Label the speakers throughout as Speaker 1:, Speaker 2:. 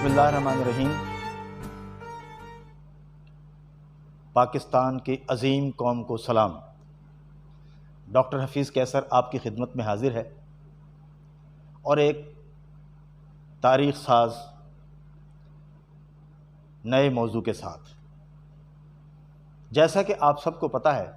Speaker 1: بسم اللہ الرحمن الرحیم۔ پاکستان کی عظیم قوم کو سلام۔ ڈاکٹر حفیظ کیسر آپ کی خدمت میں حاضر ہے اور ایک تاریخ ساز نئے موضوع کے ساتھ۔ جیسا کہ آپ سب کو پتہ ہے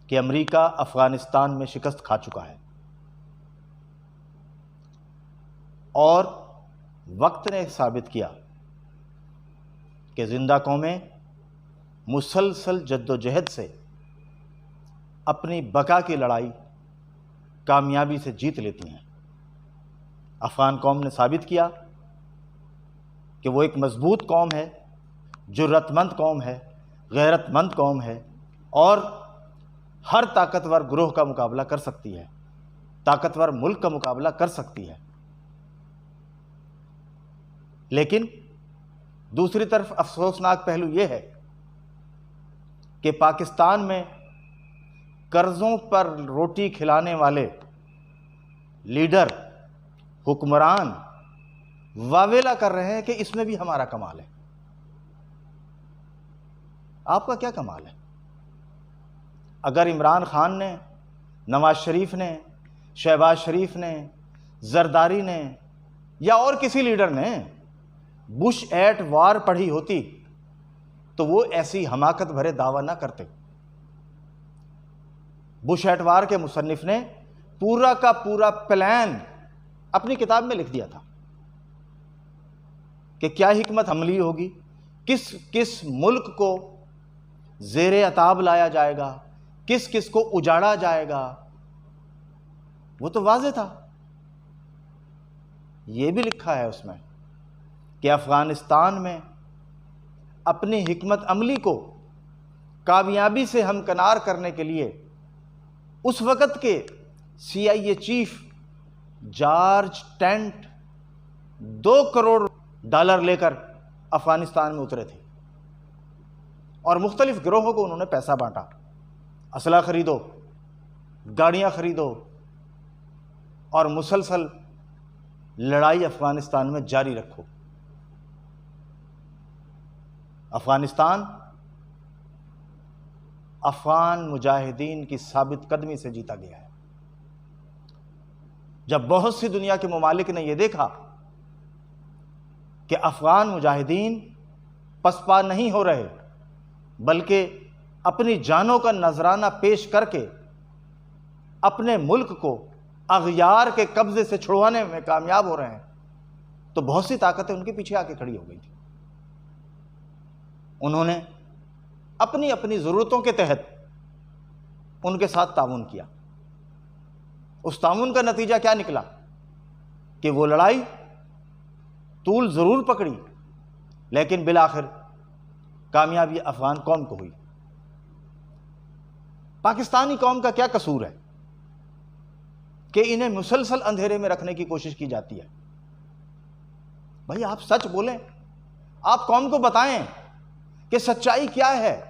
Speaker 1: کہ امریکہ افغانستان میں شکست کھا چکا ہے اور وقت نے ثابت کیا کہ زندہ قومیں مسلسل جد و جہد سے اپنی بقا کی لڑائی کامیابی سے جیت لیتی ہیں۔ افغان قوم نے ثابت کیا کہ وہ ایک مضبوط قوم ہے، جرأت مند قوم ہے، غیرت مند قوم ہے اور ہر طاقتور گروہ کا مقابلہ کر سکتی ہے، طاقتور ملک کا مقابلہ کر سکتی ہے۔ لیکن دوسری طرف افسوسناک پہلو یہ ہے کہ پاکستان میں قرضوں پر روٹی کھلانے والے لیڈر، حکمران واویلا کر رہے ہیں کہ اس میں بھی ہمارا کمال ہے۔ آپ کا کیا کمال ہے؟ اگر عمران خان نے، نواز شریف نے، شہباز شریف نے، زرداری نے یا اور کسی لیڈر نے بش ایٹ وار پڑھی ہوتی تو وہ ایسی حماقت بھرے دعویٰ نہ کرتے۔ بش ایٹ وار کے مصنف نے پورا کا پورا پلان اپنی کتاب میں لکھ دیا تھا کہ کیا حکمت عملی ہوگی، کس کس ملک کو زیر عتاب لایا جائے گا، کس کس کو اجاڑا جائے گا۔ وہ تو واضح تھا۔ یہ بھی لکھا ہے اس میں کہ افغانستان میں اپنی حکمت عملی کو کامیابی سے ہمکنار کرنے کے لیے اس وقت کے CIA chief George Tenet $2 crore لے کر افغانستان میں اترے تھے اور مختلف گروہوں کو انہوں نے پیسہ بانٹا، اسلحہ خریدو، گاڑیاں خریدو اور مسلسل لڑائی افغانستان میں جاری رکھو۔ افغانستان افغان مجاہدین کی ثابت قدمی سے جیتا گیا ہے۔ جب بہت سی دنیا کے ممالک نے یہ دیکھا کہ افغان مجاہدین پسپا نہیں ہو رہے بلکہ اپنی جانوں کا نذرانہ پیش کر کے اپنے ملک کو اغیار کے قبضے سے چھڑوانے میں کامیاب ہو رہے ہیں، تو بہت سی طاقتیں ان کے پیچھے آ کے کھڑی ہو گئی تھی۔ انہوں نے اپنی اپنی ضرورتوں کے تحت ان کے ساتھ تعاون کیا۔ اس تعاون کا نتیجہ کیا نکلا کہ وہ لڑائی طول ضرور پکڑی لیکن بالآخر کامیابی افغان قوم کو ہوئی۔ پاکستانی قوم کا کیا قصور ہے کہ انہیں مسلسل اندھیرے میں رکھنے کی کوشش کی جاتی ہے؟ بھائی آپ سچ بولیں، آپ قوم کو بتائیں کہ سچائی کیا ہے۔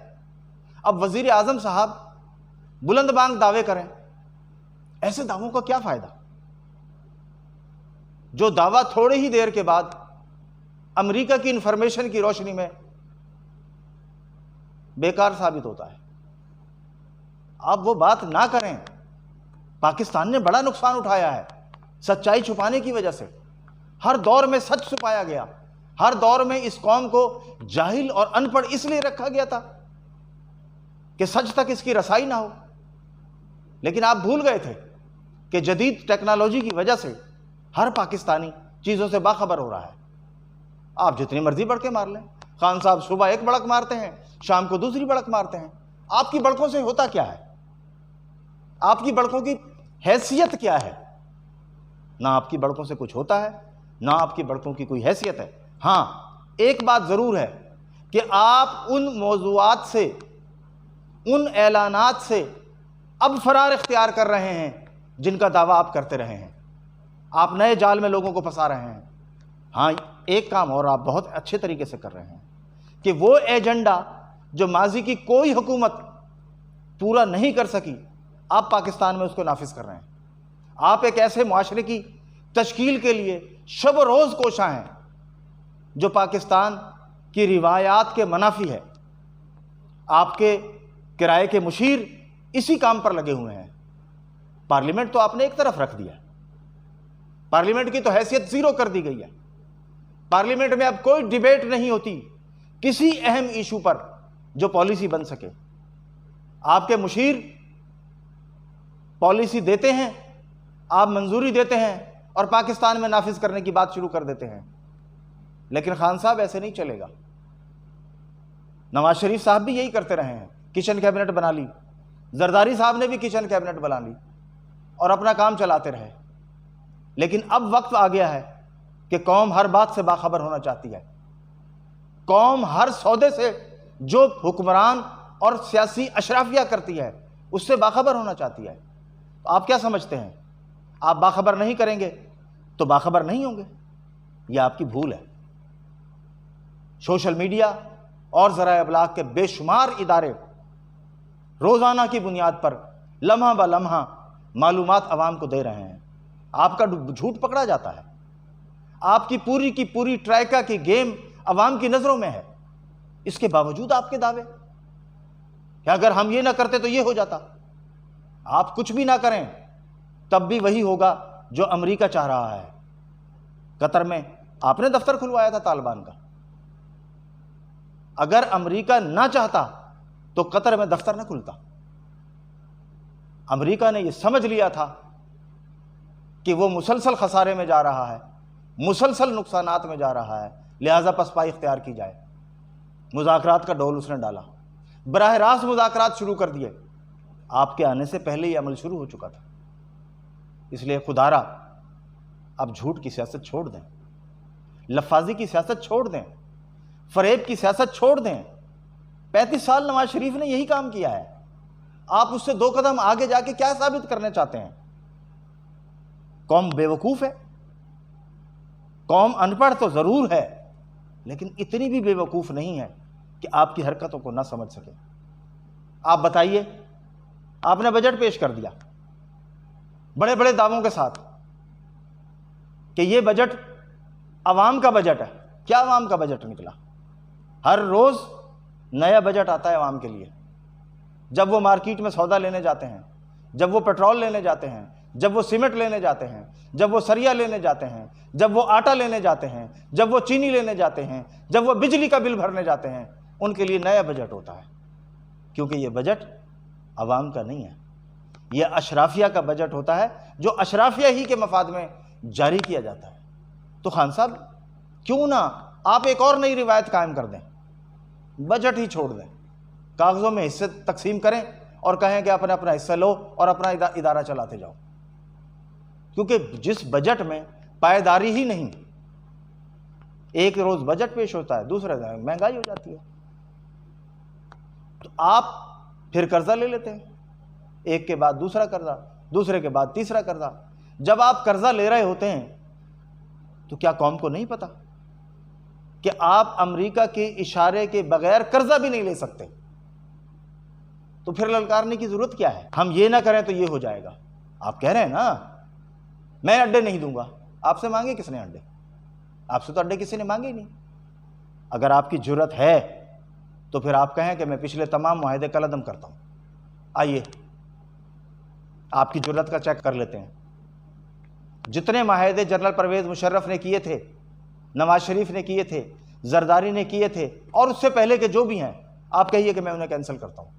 Speaker 1: اب وزیر اعظم صاحب بلند بانگ دعوے کریں، ایسے دعووں کا کیا فائدہ جو دعویٰ تھوڑے ہی دیر کے بعد امریکہ کی انفارمیشن کی روشنی میں بیکار ثابت ہوتا ہے۔ آپ وہ بات نہ کریں۔ پاکستان نے بڑا نقصان اٹھایا ہے سچائی چھپانے کی وجہ سے۔ ہر دور میں سچ چھپایا گیا، ہر دور میں اس قوم کو جاہل اور ان پڑھ اس لیے رکھا گیا تھا کہ سچ تک اس کی رسائی نہ ہو۔ لیکن آپ بھول گئے تھے کہ جدید ٹیکنالوجی کی وجہ سے ہر پاکستانی چیزوں سے باخبر ہو رہا ہے۔ آپ جتنی مرضی بڑکیں مار لیں، خان صاحب صبح ایک بڑک مارتے ہیں، شام کو دوسری بڑک مارتے ہیں۔ آپ کی بڑکوں سے ہوتا کیا ہے؟ آپ کی بڑکوں کی حیثیت کیا ہے؟ نہ آپ کی بڑکوں سے کچھ ہوتا ہے، نہ آپ کی بڑکوں کی کوئی حیثیت ہے۔ ہاں ایک بات ضرور ہے کہ آپ ان موضوعات سے، ان اعلانات سے اب فرار اختیار کر رہے ہیں جن کا دعویٰ آپ کرتے رہے ہیں۔ آپ نئے جال میں لوگوں کو پھنسا رہے ہیں۔ ہاں ایک کام اور آپ بہت اچھے طریقے سے کر رہے ہیں کہ وہ ایجنڈا جو ماضی کی کوئی حکومت پورا نہیں کر سکی، آپ پاکستان میں اس کو نافذ کر رہے ہیں۔ آپ ایک ایسے معاشرے کی تشکیل کے لیے شب و روز کوشاں ہیں، جو پاکستان کی روایات کے منافی ہے۔ آپ کے کرائے کے مشیر اسی کام پر لگے ہوئے ہیں۔ پارلیمنٹ تو آپ نے ایک طرف رکھ دیا، پارلیمنٹ کی تو حیثیت زیرو کر دی گئی ہے۔ پارلیمنٹ میں اب کوئی ڈیبیٹ نہیں ہوتی کسی اہم ایشو پر جو پالیسی بن سکے۔ آپ کے مشیر پالیسی دیتے ہیں، آپ منظوری دیتے ہیں اور پاکستان میں نافذ کرنے کی بات شروع کر دیتے ہیں۔ لیکن خان صاحب ایسے نہیں چلے گا۔ نواز شریف صاحب بھی یہی کرتے رہے ہیں، کچن کیبنٹ بنا لی، زرداری صاحب نے بھی کچن کیبنٹ بنا لی اور اپنا کام چلاتے رہے۔ لیکن اب وقت آ گیا ہے کہ قوم ہر بات سے باخبر ہونا چاہتی ہے۔ قوم ہر سودے سے جو حکمران اور سیاسی اشرافیہ کرتی ہے اس سے باخبر ہونا چاہتی ہے۔ آپ کیا سمجھتے ہیں آپ باخبر نہیں کریں گے تو باخبر نہیں ہوں گے؟ یہ آپ کی بھول ہے۔ سوشل میڈیا اور ذرائع ابلاغ کے بے شمار ادارے روزانہ کی بنیاد پر لمحہ بہ لمحہ معلومات عوام کو دے رہے ہیں۔ آپ کا جھوٹ پکڑا جاتا ہے، آپ کی پوری ٹرائکا کی گیم عوام کی نظروں میں ہے۔ اس کے باوجود آپ کے دعوے کہ اگر ہم یہ نہ کرتے تو یہ ہو جاتا۔ آپ کچھ بھی نہ کریں تب بھی وہی ہوگا جو امریکہ چاہ رہا ہے۔ قطر میں آپ نے دفتر کھلوایا تھا طالبان کا، اگر امریکہ نہ چاہتا تو قطر میں دفتر نہ کھلتا۔ امریکہ نے یہ سمجھ لیا تھا کہ وہ مسلسل خسارے میں جا رہا ہے، مسلسل نقصانات میں جا رہا ہے، لہذا پسپائی اختیار کی جائے۔ مذاکرات کا ڈول اس نے ڈالا، براہ راست مذاکرات شروع کر دیے۔ آپ کے آنے سے پہلے یہ عمل شروع ہو چکا تھا۔ اس لیے خدارا اب جھوٹ کی سیاست چھوڑ دیں، لفاظی کی سیاست چھوڑ دیں، فریب کی سیاست چھوڑ دیں۔ 35 سال نواز شریف نے یہی کام کیا ہے۔ آپ اس سے 2 قدم آگے جا کے کیا ثابت کرنا چاہتے ہیں؟ قوم بے وقوف ہے، قوم ان پڑھ تو ضرور ہے لیکن اتنی بھی بے وقوف نہیں ہے کہ آپ کی حرکتوں کو نہ سمجھ سکے۔ آپ بتائیے، آپ نے بجٹ پیش کر دیا بڑے بڑے دعووں کے ساتھ کہ یہ بجٹ عوام کا بجٹ ہے۔ کیا عوام کا بجٹ نکلا؟ ہر روز نیا بجٹ آتا ہے عوام کے لیے۔ جب وہ مارکیٹ میں سودا لینے جاتے ہیں، جب وہ پیٹرول لینے جاتے ہیں، جب وہ سیمنٹ لینے جاتے ہیں، جب وہ سریا لینے جاتے ہیں، جب وہ آٹا لینے جاتے ہیں، جب وہ چینی لینے جاتے ہیں، جب وہ بجلی کا بل بھرنے جاتے ہیں، ان کے لیے نیا بجٹ ہوتا ہے، کیونکہ یہ بجٹ عوام کا نہیں ہے، یہ اشرافیہ کا بجٹ ہوتا ہے جو اشرافیہ ہی کے مفاد میں جاری کیا جاتا ہے۔ تو خان صاحب کیوں نہ آپ ایک اور نئی روایت قائم کر دیں، بجٹ ہی چھوڑ دیں، کاغذوں میں حصے تقسیم کریں اور کہیں کہ اپنا اپنا حصہ لو اور اپنا ادارہ چلاتے جاؤ، کیونکہ جس بجٹ میں پائیداری ہی نہیں، ایک روز بجٹ پیش ہوتا ہے، دوسرے دن مہنگائی ہو جاتی ہے، تو آپ پھر قرضہ لے لیتے ہیں، ایک کے بعد دوسرا قرضہ، دوسرے کے بعد تیسرا قرضہ۔ جب آپ قرضہ لے رہے ہوتے ہیں تو کیا قوم کو نہیں پتا کہ آپ امریکہ کے اشارے کے بغیر قرضہ بھی نہیں لے سکتے؟ تو پھر للکارنے کی ضرورت کیا ہے؟ ہم یہ نہ کریں تو یہ ہو جائے گا۔ آپ کہہ رہے ہیں نا میں انڈے نہیں دوں گا، آپ سے مانگے کس نے انڈے؟ آپ سے تو انڈے کسی نے مانگے ہی نہیں۔ اگر آپ کی جرت ہے تو پھر آپ کہیں کہ میں پچھلے تمام معاہدے کالعدم کرتا ہوں۔ آئیے آپ کی جرت کا چیک کر لیتے ہیں۔ جتنے معاہدے جنرل پرویز مشرف نے کیے تھے، نواز شریف نے کیے تھے، زرداری نے کیے تھے، اور اس سے پہلے کے جو بھی ہیں، آپ کہیے کہ میں انہیں کینسل کرتا ہوں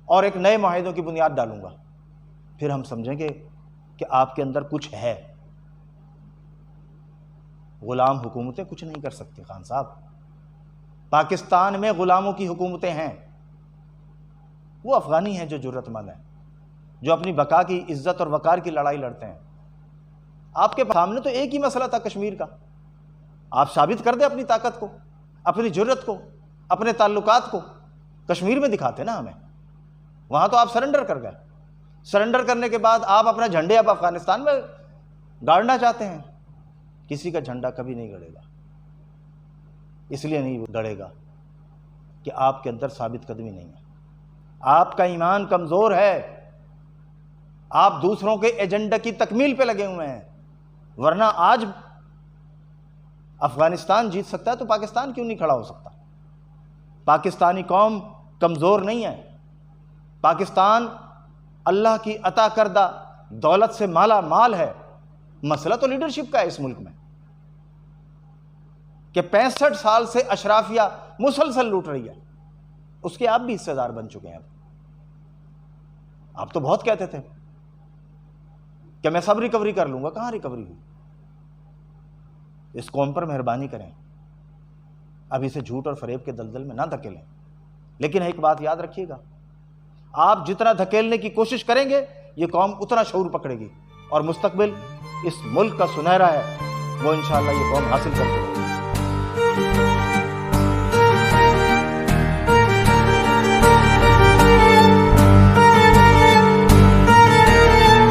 Speaker 1: اور ایک نئے معاہدوں کی بنیاد ڈالوں گا، پھر ہم سمجھیں گے کہ آپ کے اندر کچھ ہے۔ غلام حکومتیں کچھ نہیں کر سکتی خان صاحب۔ پاکستان میں غلاموں کی حکومتیں ہیں، وہ افغانی ہیں جو جرت مند ہیں، جو اپنی بقا کی، عزت اور وقار کی لڑائی لڑتے ہیں۔ آپ کے سامنے تو ایک ہی مسئلہ تھا کشمیر کا، آپ ثابت کر دیں اپنی طاقت کو، اپنی جرت کو، اپنے تعلقات کو، کشمیر میں دکھاتے نا ہمیں۔ وہاں تو آپ سرنڈر کر گئے، سرنڈر کرنے کے بعد آپ اپنا جھنڈے اب افغانستان میں گاڑنا چاہتے ہیں۔ کسی کا جھنڈا کبھی نہیں گڑے گا، اس لیے نہیں گڑے گا کہ آپ کے اندر ثابت قدمی نہیں ہے، آپ کا ایمان کمزور ہے، آپ دوسروں کے ایجنڈا کی تکمیل پہ لگے ہوئے ہیں، ورنہ آج افغانستان جیت سکتا ہے تو پاکستان کیوں نہیں کھڑا ہو سکتا؟ پاکستانی قوم کمزور نہیں ہے، پاکستان اللہ کی عطا کردہ دولت سے مالا مال ہے۔ مسئلہ تو لیڈرشپ کا ہے اس ملک میں کہ 65 سال سے اشرافیہ مسلسل لوٹ رہی ہے، اس کے آپ بھی حصے دار بن چکے ہیں۔ آپ تو بہت کہتے تھے کہ میں سب ریکوری کر لوں گا، کہاں ریکوری ہوئی؟ اس قوم پر مہربانی کریں، اب اسے جھوٹ اور فریب کے دلدل میں نہ دھکیلیں۔ لیکن ایک بات یاد رکھیے گا، آپ جتنا دھکیلنے کی کوشش کریں گے یہ قوم اتنا شعور پکڑے گی، اور مستقبل اس ملک کا سنہرا ہے، وہ انشاءاللہ یہ قوم حاصل کرے گی۔